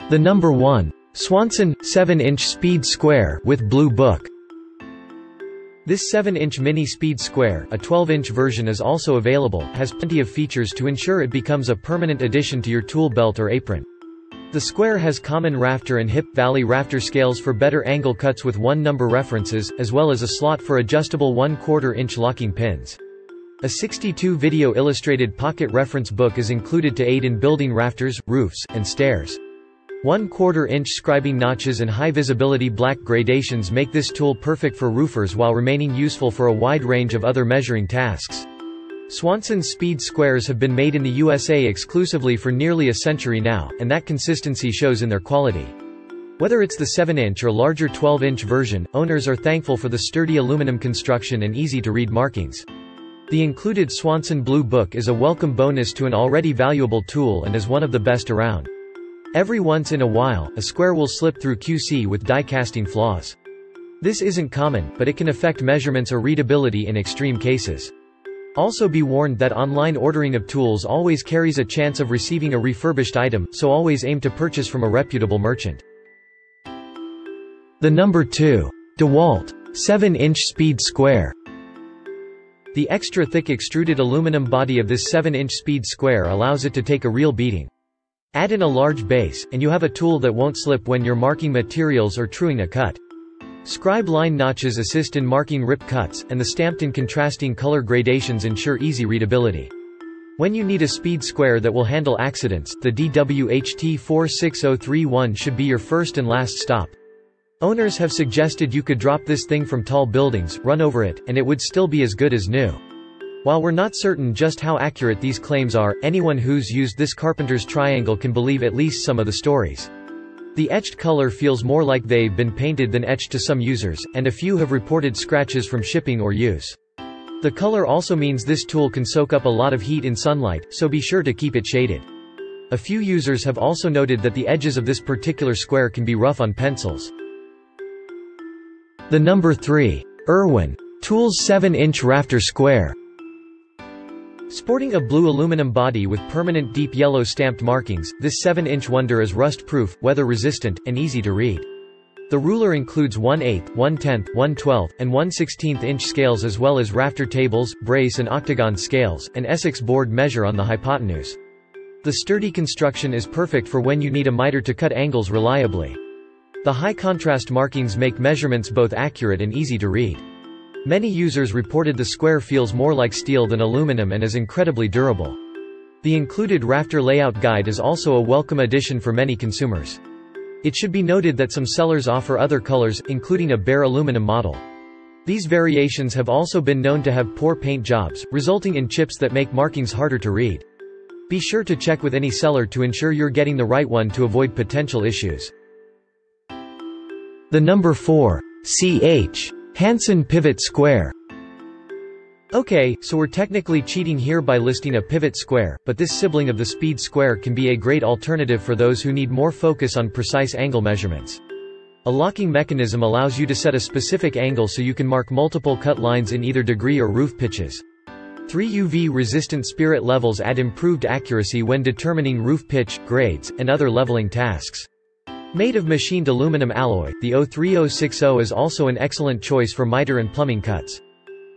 The number 1. Swanson 7-inch speed square with blue book. This 7-inch mini speed square, a 12-inch version is also available, has plenty of features to ensure it becomes a permanent addition to your tool belt or apron. The square has common rafter and hip valley rafter scales for better angle cuts with 1 number references, as well as a slot for adjustable 1/4 inch locking pins. A 62 video illustrated pocket reference book is included to aid in building rafters, roofs, and stairs. 1/4 inch scribing notches and high visibility black gradations make this tool perfect for roofers while remaining useful for a wide range of other measuring tasks. Swanson speed squares have been made in the USA exclusively for nearly a century now, and that consistency shows in their quality. Whether it's the 7-inch or larger 12-inch version, owners are thankful for the sturdy aluminum construction and easy-to-read markings. The included Swanson Blue Book is a welcome bonus to an already valuable tool and is one of the best around. Every once in a while, a square will slip through QC with die casting flaws. This isn't common, but it can affect measurements or readability in extreme cases. Also be warned that online ordering of tools always carries a chance of receiving a refurbished item, so always aim to purchase from a reputable merchant. The number 2. DeWalt 7-inch speed square. The extra thick extruded aluminum body of this 7-inch speed square allows it to take a real beating. Add in a large base, and you have a tool that won't slip when you're marking materials or truing a cut. Scribe line notches assist in marking rip cuts, and the stamped and contrasting color gradations ensure easy readability. When you need a speed square that will handle accidents, the DWHT 46031 should be your first and last stop. Owners have suggested you could drop this thing from tall buildings, run over it, and it would still be as good as new. While we're not certain just how accurate these claims are, anyone who's used this carpenter's triangle can believe at least some of the stories. The etched color feels more like they've been painted than etched to some users, and a few have reported scratches from shipping or use. The color also means this tool can soak up a lot of heat in sunlight, so be sure to keep it shaded. A few users have also noted that the edges of this particular square can be rough on pencils. The number 3. Erwin Tools 7-inch rafter square. Sporting a blue aluminum body with permanent deep yellow stamped markings, this 7-inch wonder is rust-proof, weather-resistant, and easy to read. The ruler includes 1/8, 1/10, 1/12, and 1/16 inch scales as well as rafter tables, brace and octagon scales, and Essex board measure on the hypotenuse. The sturdy construction is perfect for when you need a miter to cut angles reliably. The high-contrast markings make measurements both accurate and easy to read. Many users reported the square feels more like steel than aluminum and is incredibly durable. The included rafter layout guide is also a welcome addition for many consumers. It should be noted that some sellers offer other colors, including a bare aluminum model. These variations have also been known to have poor paint jobs, resulting in chips that make markings harder to read. Be sure to check with any seller to ensure you're getting the right one to avoid potential issues. The number 4. CH Hanson Pivot Square. Okay, so we're technically cheating here by listing a pivot square, but this sibling of the speed square can be a great alternative for those who need more focus on precise angle measurements. A locking mechanism allows you to set a specific angle so you can mark multiple cut lines in either degree or roof pitches. 3 UV-resistant spirit levels add improved accuracy when determining roof pitch, grades, and other leveling tasks. Made of machined aluminum alloy, the 03060 is also an excellent choice for miter and plumbing cuts.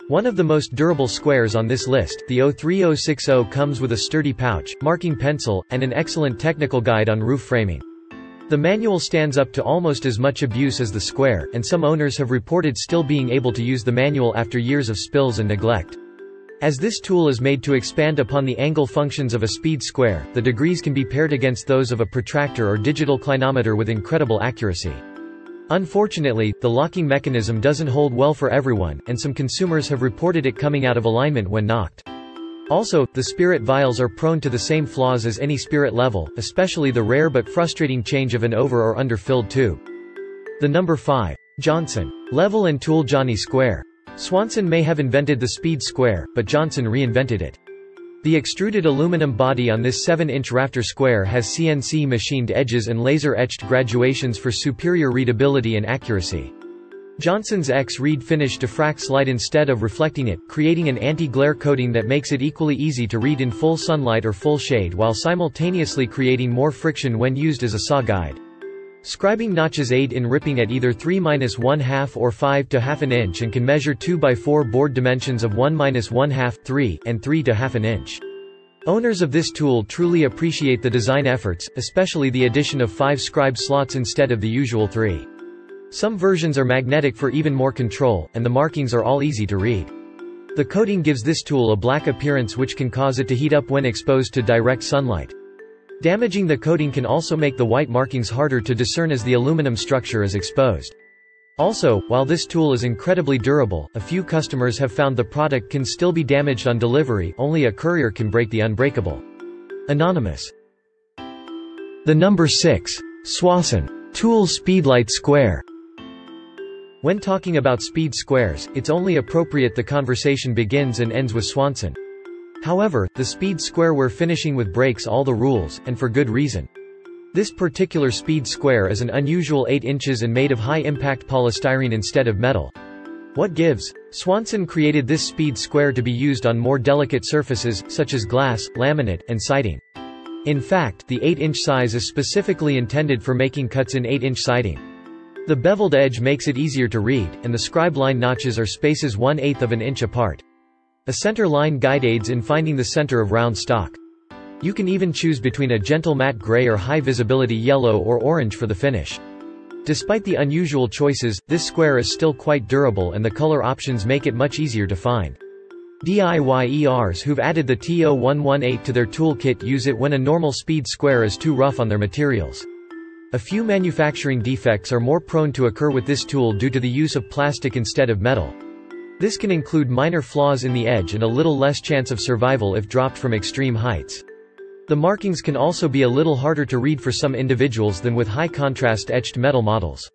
One of the most durable squares on this list, the 03060 comes with a sturdy pouch, marking pencil, and an excellent technical guide on roof framing. The manual stands up to almost as much abuse as the square, and some owners have reported still being able to use the manual after years of spills and neglect. As this tool is made to expand upon the angle functions of a speed square, the degrees can be paired against those of a protractor or digital clinometer with incredible accuracy. Unfortunately, the locking mechanism doesn't hold well for everyone, and some consumers have reported it coming out of alignment when knocked. Also, the spirit vials are prone to the same flaws as any spirit level, especially the rare but frustrating change of an over or under filled tube. The number 5. Johnson Level and Tool Johnny Square. Swanson may have invented the speed square, but Johnson reinvented it. The extruded aluminum body on this 7-inch rafter square has CNC machined edges and laser-etched graduations for superior readability and accuracy. Johnson's X-Reed finish diffracts light instead of reflecting it, creating an anti-glare coating that makes it equally easy to read in full sunlight or full shade while simultaneously creating more friction when used as a saw guide. Scribing notches aid in ripping at either 3-1/2 or 5 to 1/2 inch and can measure 2x4 board dimensions of 1-1/2, 3, and 3 to 1/2 inch. Owners of this tool truly appreciate the design efforts, especially the addition of 5 scribe slots instead of the usual 3. Some versions are magnetic for even more control, and the markings are all easy to read. The coating gives this tool a black appearance which can cause it to heat up when exposed to direct sunlight. Damaging the coating can also make the white markings harder to discern as the aluminum structure is exposed. Also, while this tool is incredibly durable, a few customers have found the product can still be damaged on delivery. Only a courier can break the unbreakable. Anonymous. The number 6. Swason. Tool Speedlite Square. When talking about speed squares, it's only appropriate the conversation begins and ends with Swanson. However, the speed square we're finishing with breaks all the rules, and for good reason. This particular speed square is an unusual 8 inches and made of high-impact polystyrene instead of metal. What gives? Swanson created this speed square to be used on more delicate surfaces, such as glass, laminate, and siding. In fact, the 8-inch size is specifically intended for making cuts in 8-inch siding. The beveled edge makes it easier to read, and the scribe line notches are spaces 1/8 of an inch apart. A center line guide aids in finding the center of round stock. You can even choose between a gentle matte gray or high visibility yellow or orange for the finish. Despite the unusual choices, this square is still quite durable and the color options make it much easier to find. DIYers who've added the TO118 to their toolkit use it when a normal speed square is too rough on their materials. A few manufacturing defects are more prone to occur with this tool due to the use of plastic instead of metal. This can include minor flaws in the edge and a little less chance of survival if dropped from extreme heights. The markings can also be a little harder to read for some individuals than with high-contrast etched metal models.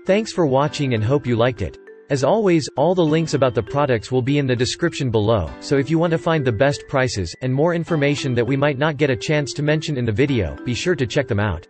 Thanks for watching and hope you liked it. As always, all the links about the products will be in the description below, so if you want to find the best prices, and more information that we might not get a chance to mention in the video, be sure to check them out.